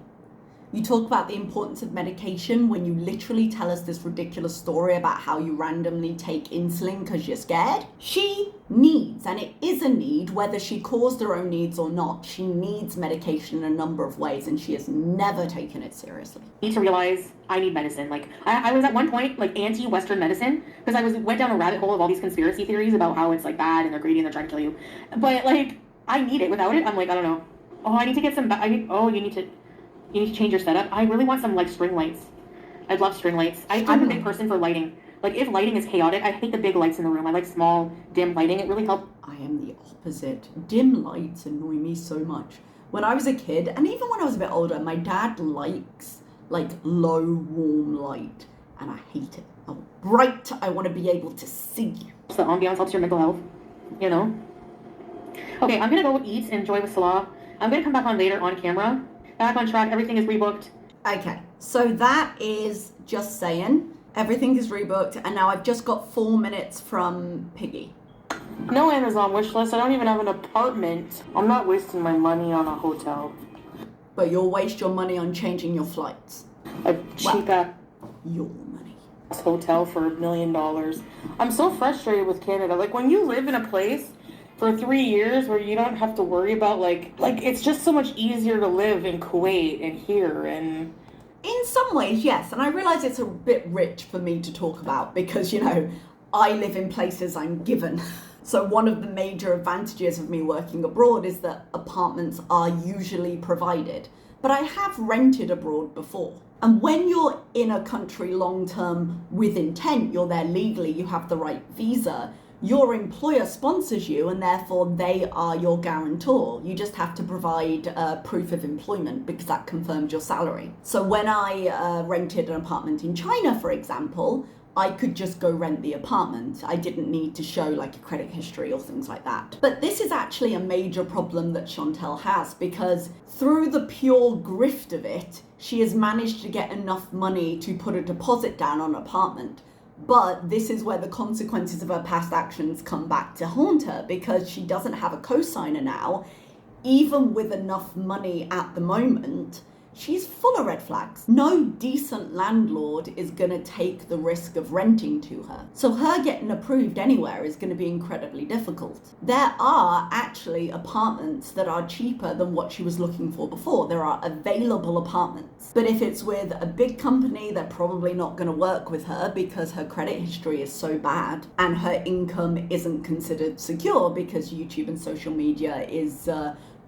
You talk about the importance of medication when you literally tell us this ridiculous story about how you randomly take insulin because you're scared. She needs, and it is a need, whether she caused her own needs or not, she needs medication in a number of ways, and she has never taken it seriously. I need to realize I need medicine. Like, I was at one point, like, anti-Western medicine, because went down a rabbit hole of all these conspiracy theories about how it's, like, bad and they're greedy and they're trying to kill you. But, like, I need it. Without it, I'm like, I don't know. Oh, I need to get some, you need to change your setup. I really want some, like, string lights. I'd love string lights. I'm a big person for lighting. Like, if lighting is chaotic, I hate the big lights in the room. I like small, dim lighting. It really helps. I am the opposite. Dim lights annoy me so much. When I was a kid, and even when I was a bit older, my dad likes, like, low, warm light, and I hate it. Oh, bright, I want to be able to see. The ambiance helps your mental health, you know? Okay, I'm gonna go eat, enjoy with Salah. I'm gonna come back on later on camera. Back on track, everything is rebooked. Okay, so that is just saying. Everything is rebooked, and now I've just got 4 minutes from Piggy. No Amazon wish list. I don't even have an apartment. I'm not wasting my money on a hotel. But you'll waste your money on changing your flights. A cheap ass Your money. hotel for $1 million. I'm so frustrated with Canada. Like, when you live in a place for 3 years where you don't have to worry about, like it's just so much easier to live in Kuwait and here and... In some ways, yes, and I realise it's a bit rich for me to talk about because, you know, I live in places I'm given. So one of the major advantages of me working abroad is that apartments are usually provided. But I have rented abroad before. And when you're in a country long term with intent, you're there legally, you have the right visa, your employer sponsors you and therefore they are your guarantor. You just have to provide proof of employment because that confirms your salary. So when I rented an apartment in China, for example, I could just go rent the apartment. I didn't need to show like a credit history or things like that. But this is actually a major problem that Chantel has because through the pure grift of it, she has managed to get enough money to put a deposit down on an apartment. But this is where the consequences of her past actions come back to haunt her because she doesn't have a co-signer now. Even with enough money at the moment, she's full of red flags. No decent landlord is going to take the risk of renting to her. So her getting approved anywhere is going to be incredibly difficult. There are actually apartments that are cheaper than what she was looking for before. There are available apartments. But if it's with a big company, they're probably not going to work with her because her credit history is so bad and her income isn't considered secure because YouTube and social media is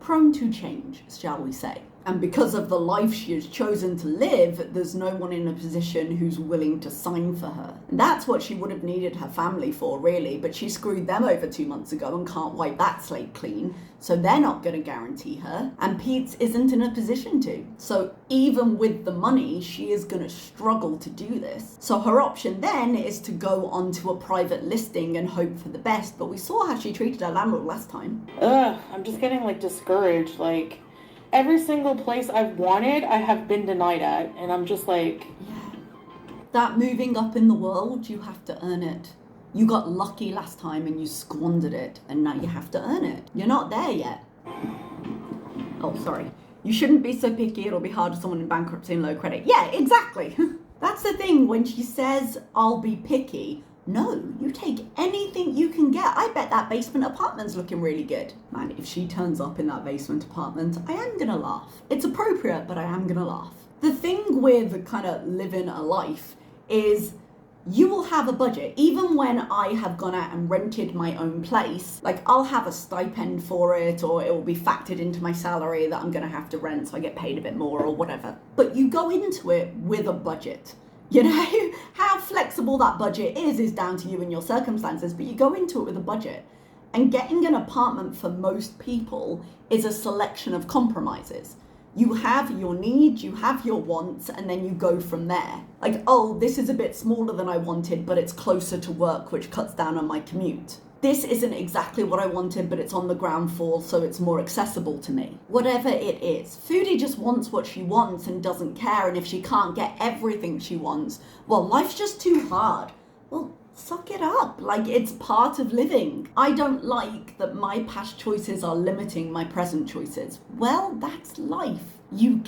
prone to change, shall we say. And because of the life she has chosen to live, there's no one in a position who's willing to sign for her. And that's what she would have needed her family for, really, but she screwed them over 2 months ago and can't wipe that slate clean, so they're not going to guarantee her, and Pete's isn't in a position to. So even with the money, she is going to struggle to do this. So her option then is to go onto a private listing and hope for the best, but we saw how she treated her landlord last time. I'm just getting, like, discouraged, like... Every single place I've wanted, I have been denied at, and I'm just like... Yeah. That moving up in the world, you have to earn it. You got lucky last time and you squandered it, and now you have to earn it. You're not there yet. Oh, sorry. You shouldn't be so picky, it'll be hard for someone in bankruptcy and low credit. Yeah, exactly. That's the thing, when she says, I'll be picky, no, you take anything you can get. I bet that basement apartment's looking really good. Man, if she turns up in that basement apartment, I am gonna laugh. It's appropriate, but I am gonna laugh. The thing with kind of living a life is you will have a budget. Even when I have gone out and rented my own place, like I'll have a stipend for it or it will be factored into my salary that I'm gonna have to rent so I get paid a bit more or whatever. But you go into it with a budget. You know, how flexible that budget is down to you and your circumstances, but you go into it with a budget. And getting an apartment for most people is a selection of compromises. You have your needs, you have your wants, and then you go from there. Like, oh, this is a bit smaller than I wanted, but it's closer to work, which cuts down on my commute. This isn't exactly what I wanted, but it's on the ground floor, so it's more accessible to me. Whatever it is. Foodie just wants what she wants and doesn't care, and if she can't get everything she wants, well, life's just too hard. Well, suck it up. Like, it's part of living. I don't like that my past choices are limiting my present choices. Well, that's life. You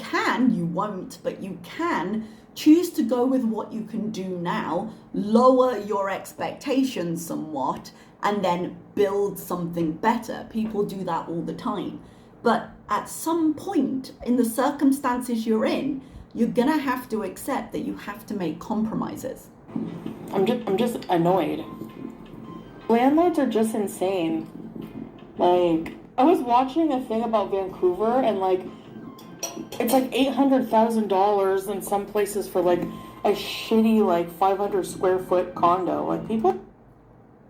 won't, but you can choose to go with what you can do now, lower your expectations somewhat, and then build something better. People do that all the time. But at some point in the circumstances you're in, you're gonna have to accept that you have to make compromises. I'm just annoyed. Landlords are just insane. Like, I was watching a thing about Vancouver, and like, it's like $800,000 in some places for like a shitty like 500 square foot condo. Like, people.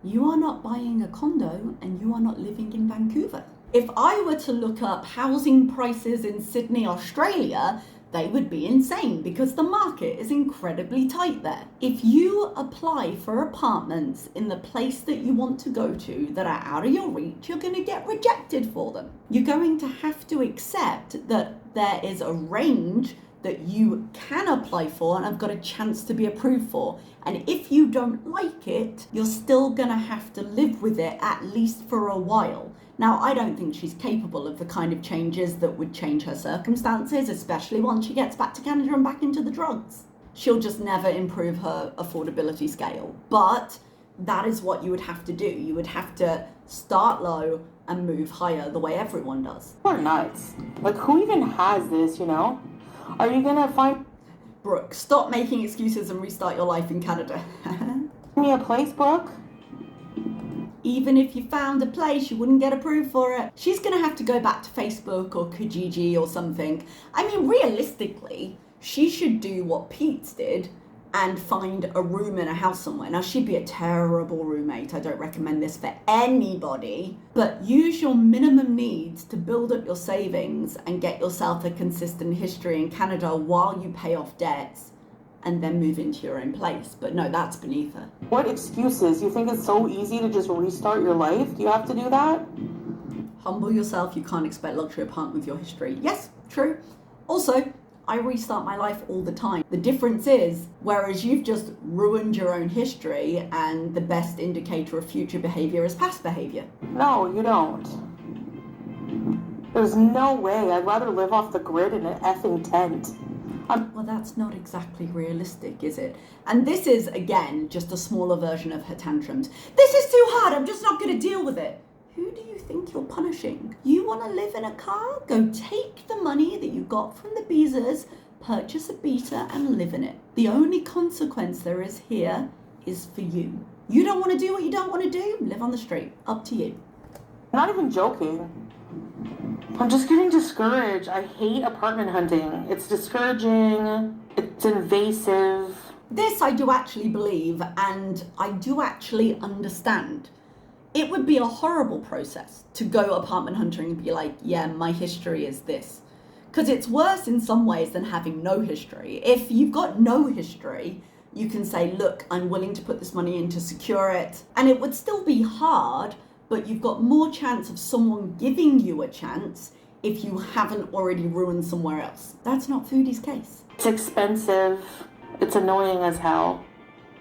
You are not buying a condo and you are not living in Vancouver. If I were to look up housing prices in Sydney, Australia, they would be insane because the market is incredibly tight there. If you apply for apartments in the place that you want to go to that are out of your reach, you're going to get rejected for them. You're going to have to accept that there is a range that you can apply for and have got a chance to be approved for. And if you don't like it, you're still going to have to live with it at least for a while. Now, I don't think she's capable of the kind of changes that would change her circumstances, especially once she gets back to Canada and back into the drugs. She'll just never improve her affordability scale. But that is what you would have to do. You would have to start low and move higher the way everyone does. We're nuts. Like, who even has this, you know? Are you gonna find Brooke, stop making excuses and restart your life in Canada. me a place, Brooke? Even if you found a place, you wouldn't get approved for it. She's gonna have to go back to Facebook or Kijiji or something. I mean, realistically, she should do what Pete's did and find a room in a house somewhere. Now, she'd be a terrible roommate. I don't recommend this for anybody, but use your minimum needs to build up your savings and get yourself a consistent history in Canada while you pay off debts and then move into your own place. But no, that's beneath her. What excuses? You think it's so easy to just restart your life? Do you have to do that? Humble yourself. You can't expect luxury apartment with your history. Yes, true. Also, I restart my life all the time. The difference is, whereas you've just ruined your own history and the best indicator of future behavior is past behavior. No, you don't. There's no way. I'd rather live off the grid in an effing tent. Well, that's not exactly realistic, is it? And this is, again, just a smaller version of her tantrums. This is too hard. I'm just not going to deal with it. Who do you think you're punishing? You want to live in a car? Go take the money that you got from the Beezers, purchase a Beta and live in it. The only consequence there is here is for you. You don't want to do what you don't want to do? Live on the street. Up to you. I'm not even joking. I'm just getting discouraged. I hate apartment hunting. It's discouraging. It's invasive. This I do actually believe, and I do actually understand. It would be a horrible process to go apartment hunting and be like, yeah, my history is this. Because it's worse in some ways than having no history. If you've got no history, you can say, look, I'm willing to put this money in to secure it. And it would still be hard, but you've got more chance of someone giving you a chance if you haven't already ruined somewhere else. That's not Foodie's case. It's expensive. It's annoying as hell.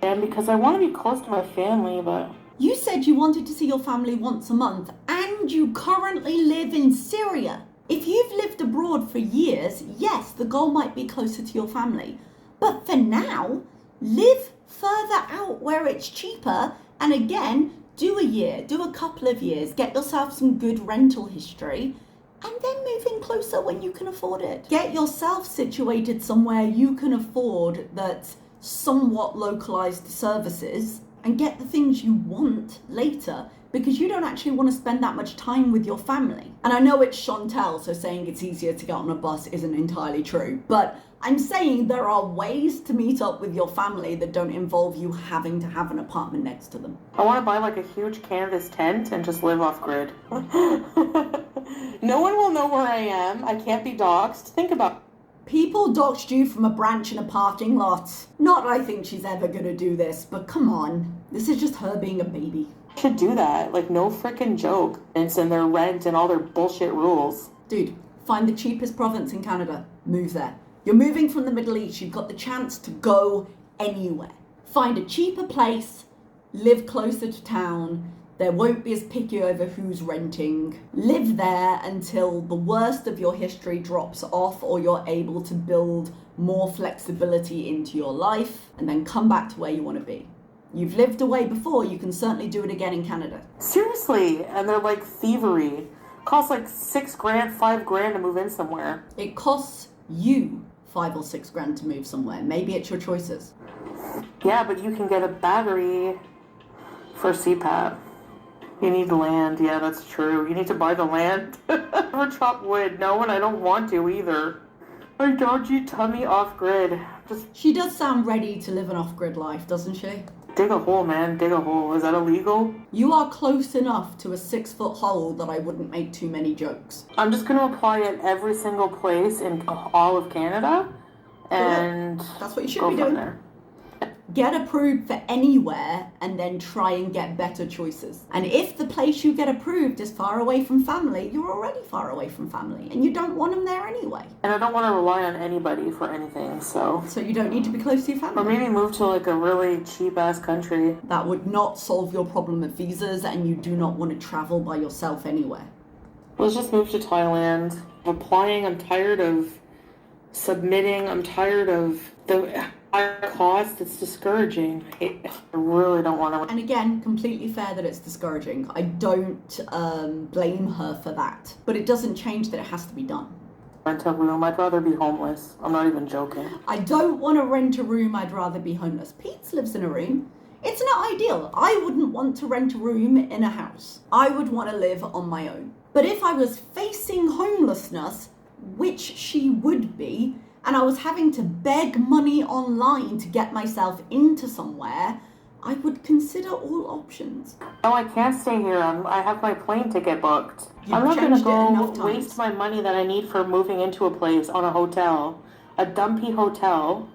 And because I want to be close to my family, but... You said you wanted to see your family once a month, and you currently live in Syria. If you've lived abroad for years, yes, the goal might be closer to your family. But for now, live further out where it's cheaper, and again, do a year, do a couple of years, get yourself some good rental history, and then move in closer when you can afford it. Get yourself situated somewhere you can afford that's somewhat localized services, and get the things you want later, because you don't actually want to spend that much time with your family. And I know it's Chantel, so saying it's easier to get on a bus isn't entirely true, but I'm saying there are ways to meet up with your family that don't involve you having to have an apartment next to them. I want to buy like a huge canvas tent and just live off grid. No one will know where I am. I can't be doxxed. Think about People doxed you from a branch in a parking lot. Not that I think she's ever gonna do this, but come on. This is just her being a baby. should do that. Like, no freaking joke. And their rent and all their bullshit rules. Dude, find the cheapest province in Canada. Move there. You're moving from the Middle East. You've got the chance to go anywhere. Find a cheaper place, live closer to town. There won't be as picky over who's renting. Live there until the worst of your history drops off or you're able to build more flexibility into your life, and then come back to where you want to be. You've lived away before, you can certainly do it again in Canada. Seriously, and they're like thievery. Costs like $6,000, $5,000 to move in somewhere. It costs you $5 or $6,000 to move somewhere. Maybe it's your choices. Yeah, but you can get a battery for CPAP. You need land. Yeah, that's true. You need to buy the land. Or chop wood. No, and I don't want to either. My dodgy tummy off grid. Just She does sound ready to live an off-grid life, doesn't she? dig a hole, man. Dig a hole. Is that illegal? You are close enough to a 6-foot hole that I wouldn't make too many jokes. I'm just going to apply at every single place in all of Canada. And That's what you should go be from doing. there. Get approved for anywhere and then try and get better choices. And if the place you get approved is far away from family, you're already far away from family and you don't want them there anyway. And I don't want to rely on anybody for anything, so... So you don't need to be close to your Or family. maybe move to like a really cheap-ass country. That would not solve your problem of visas, and you do not want to travel by yourself anywhere. Let's just move to Thailand. Applying, I'm tired of submitting. I'm tired of the higher cost. It's discouraging. I really don't want to. And again, completely fair that it's discouraging. I don't blame her for that. But it doesn't change that it has to be done. Rent a room. I'd rather be homeless. I'm not even joking. I don't want to rent a room, I'd rather be homeless. Pete lives in a room. It's not ideal. I wouldn't want to rent a room in a house. I would want to live on my own. But if I was facing homelessness, which she would be, and I was having to beg money online to get myself into somewhere, I would consider all options. No, I can't stay here. I have my plane ticket booked. You've I'm not going to changed it enough go times. waste my money that I need for moving into a place on a hotel. A dumpy hotel.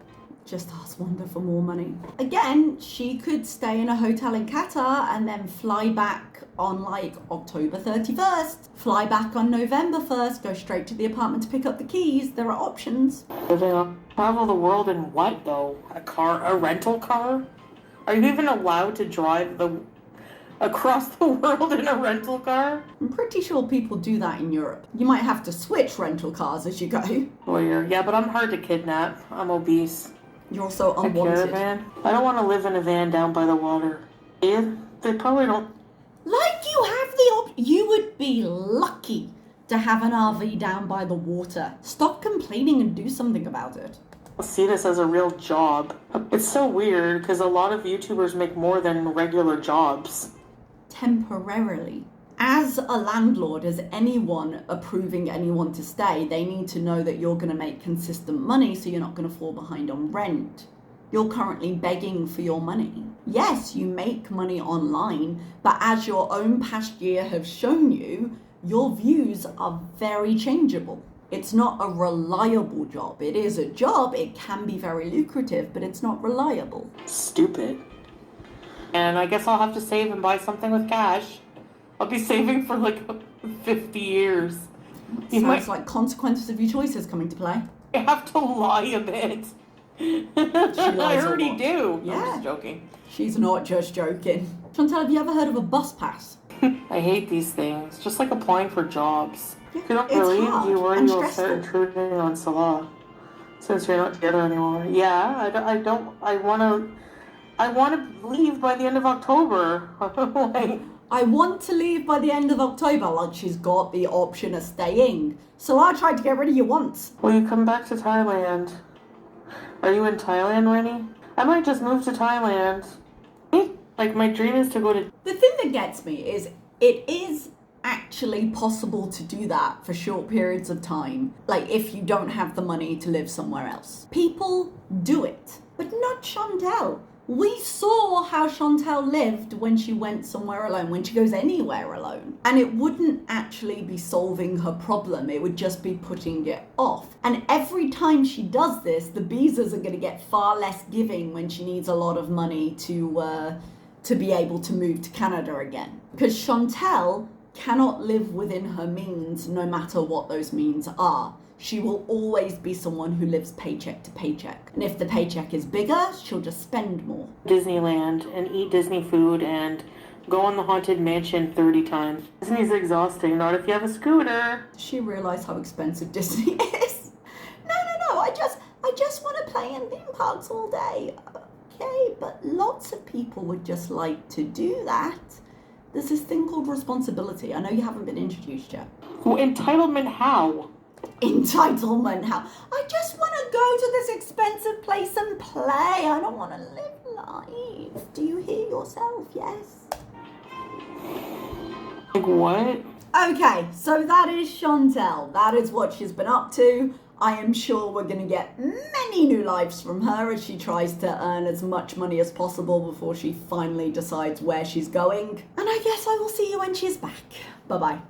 Just ask Wanda for more money. Again, she could stay in a hotel in Qatar and then fly back on like October 31st, fly back on November 1st, go straight to the apartment to pick up the keys. There are options. Travel the world in what, though? A rental car? Are you even allowed to drive across the world in a rental car? I'm pretty sure people do that in Europe. You might have to switch rental cars as you go. Lawyer. Yeah, but I'm hard to kidnap. I'm obese. You're also A unwanted. caravan? I don't want to live in a van down by the water. Yeah, they probably don't. Like you have the you would be lucky to have an RV down by the water. Stop complaining and do something about it. See this as a real job. It's so weird because a lot of YouTubers make more than regular jobs. Temporarily. As a landlord, as anyone approving anyone to stay, they need to know that you're going to make consistent money so you're not going to fall behind on rent. You're currently begging for your money. Yes, you make money online, but as your own past year have shown you, your views are very changeable. It's not a reliable job. It is a job, it can be very lucrative, but it's not reliable. Stupid. And I guess I'll have to save and buy something with cash. I'll be saving for like 50 years. You Sounds might like consequences of your choices coming to play. have to lie a bit. I a already lot. do. Yeah. I'm just joking. She's not just joking. Chantal, have you ever heard of a bus pass? I hate these things. Just like applying for jobs. Yeah, You don't it's believe hard you were, and you'll start stressful. intruding on Salah. Since you're not together anymore. Yeah, I want to leave by the end of October. Like, I want to leave by the end of October, like she's got the option of staying. So I tried to get rid of you once. will you come back to Thailand? Are you in Thailand, Rennie? I might just move to Thailand. Like, my dream is to go to... The thing that gets me is it is actually possible to do that for short periods of time. Like if you don't have the money to live somewhere else. People do it, but not Chantal. We saw how Chantal lived when she went somewhere alone, when she goes anywhere alone. And it wouldn't actually be solving her problem, it would just be putting it off. And every time she does this, the visas are going to get far less giving when she needs a lot of money to be able to move to Canada again. Because Chantal cannot live within her means no matter what those means are. she will always be someone who lives paycheck to paycheck. And if the paycheck is bigger, she'll just spend more. Disneyland and eat Disney food and go on the Haunted Mansion 30 times. Disney's exhausting, not if you have a scooter. Does she realize how expensive Disney is? No, I just want to play in theme parks all day. Okay, but lots of people would just like to do that. There's this thing called responsibility. I know you haven't been introduced yet. Well, entitlement how? Entitlement how? I just want to go to this expensive place and play. I don't want to live life. Do you hear yourself? Yes. Like what? Okay, so that is Chantel. That is what she's been up to. I am sure we're going to get many new lives from her as she tries to earn as much money as possible before she finally decides where she's going. And I guess I will see you when she's back. Bye-bye.